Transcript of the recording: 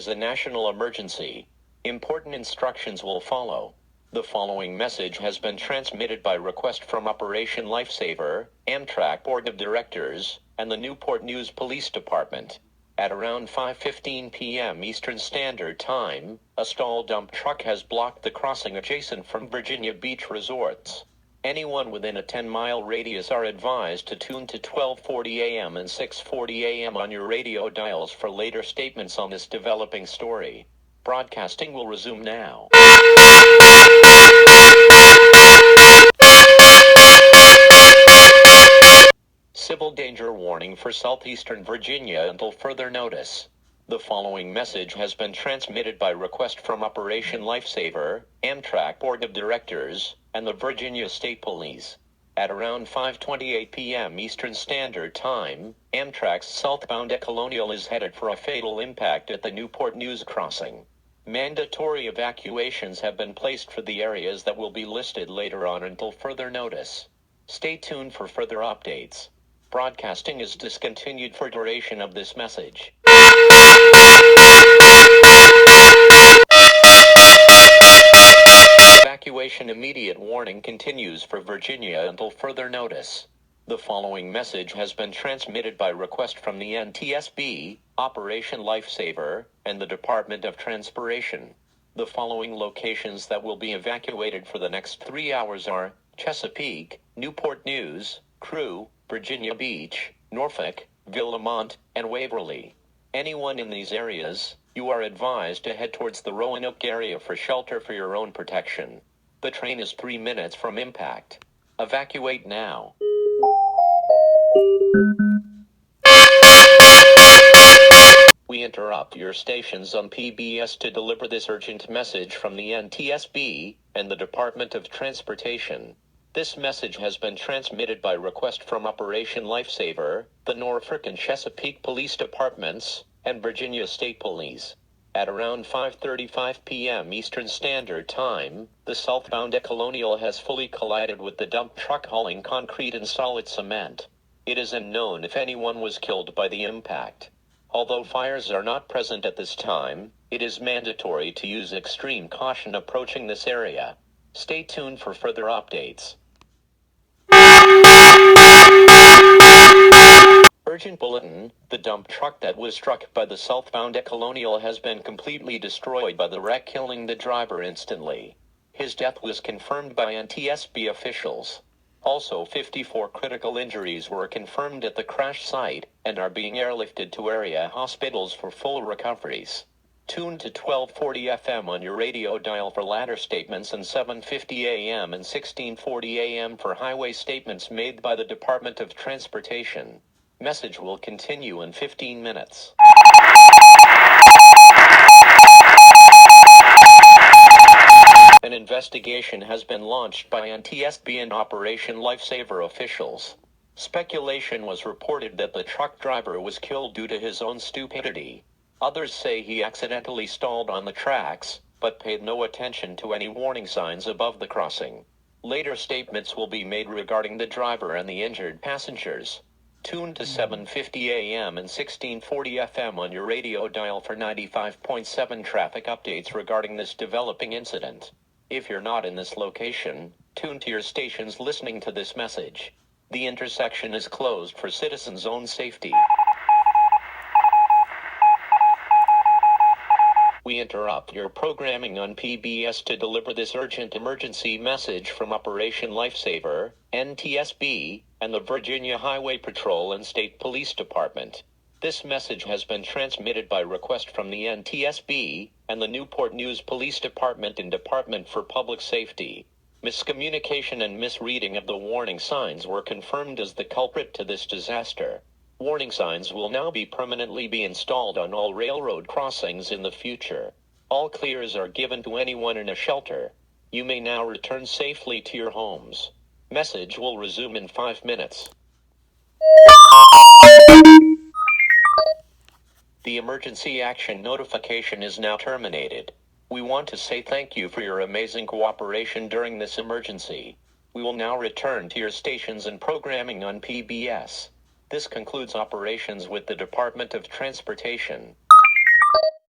is a national emergency. Important instructions will follow. The following message has been transmitted by request from Operation Lifesaver, Amtrak Board of Directors, and the Newport News Police Department. At around 5:15 p.m. Eastern Standard Time, a stalled dump truck has blocked the crossing adjacent from Virginia Beach Resorts. Anyone within a 10-mile radius are advised to tune to 12:40 a.m. and 6:40 a.m. on your radio dials for later statements on this developing story. Broadcasting will resume now. Civil danger warning for southeastern Virginia until further notice. The following message has been transmitted by request from Operation Lifesaver, Amtrak Board of Directors, and the Virginia State Police. At around 5:28 p.m. Eastern Standard Time, Amtrak's southbound Colonial is headed for a fatal impact at the Newport News crossing. Mandatory evacuations have been placed for the areas that will be listed later on until further notice. Stay tuned for further updates. Broadcasting is discontinued for duration of this message. Evacuation immediate warning continues for Virginia until further notice. The following message has been transmitted by request from the NTSB, Operation Lifesaver, and the Department of Transportation. The following locations that will be evacuated for the next 3 hours are Chesapeake, Newport News, Crew, Virginia Beach, Norfolk, Villamont, and Waverly. Anyone in these areas, you are advised to head towards the Roanoke area for shelter for your own protection. The train is 3 minutes from impact. Evacuate now. We interrupt your stations on PBS to deliver this urgent message from the NTSB and the Department of Transportation. This message has been transmitted by request from Operation Lifesaver, the Norfolk and Chesapeake Police Departments, and Virginia State Police. At around 5:35 p.m. Eastern Standard Time, the southbound Colonial has fully collided with the dump truck hauling concrete and solid cement. It is unknown if anyone was killed by the impact. Although fires are not present at this time, it is mandatory to use extreme caution approaching this area. Stay tuned for further updates. Urgent bulletin: the dump truck that was struck by the southbound Colonial has been completely destroyed by the wreck, killing the driver instantly. His death was confirmed by NTSB officials. Also, 54 critical injuries were confirmed at the crash site and are being airlifted to area hospitals for full recoveries. Tune to 1240 FM on your radio dial for latter statements and 7:50 AM and 16:40 AM for highway statements made by the Department of Transportation. Message will continue in 15 minutes. An investigation has been launched by NTSB and Operation Lifesaver officials. Speculation was reported that the truck driver was killed due to his own stupidity. Others say he accidentally stalled on the tracks, but paid no attention to any warning signs above the crossing. Later statements will be made regarding the driver and the injured passengers. Tune to 7:50 AM and 16:40 FM on your radio dial for 95.7 traffic updates regarding this developing incident. If you're not in this location, tune to your stations listening to this message. The intersection is closed for citizens' own safety. We interrupt your programming on PBS to deliver this urgent emergency message from Operation Lifesaver, NTSB, and the Virginia Highway Patrol and State Police Department. This message has been transmitted by request from the NTSB and the Newport News Police Department and Department for Public Safety. Miscommunication and misreading of the warning signs were confirmed as the culprit to this disaster. Warning signs will now permanently be installed on all railroad crossings in the future. All clears are given to anyone in a shelter. You may now return safely to your homes. Message will resume in 5 minutes. The emergency action notification is now terminated. We want to say thank you for your amazing cooperation during this emergency. We will now return to your stations and programming on PBS. This concludes operations with the Department of Transportation.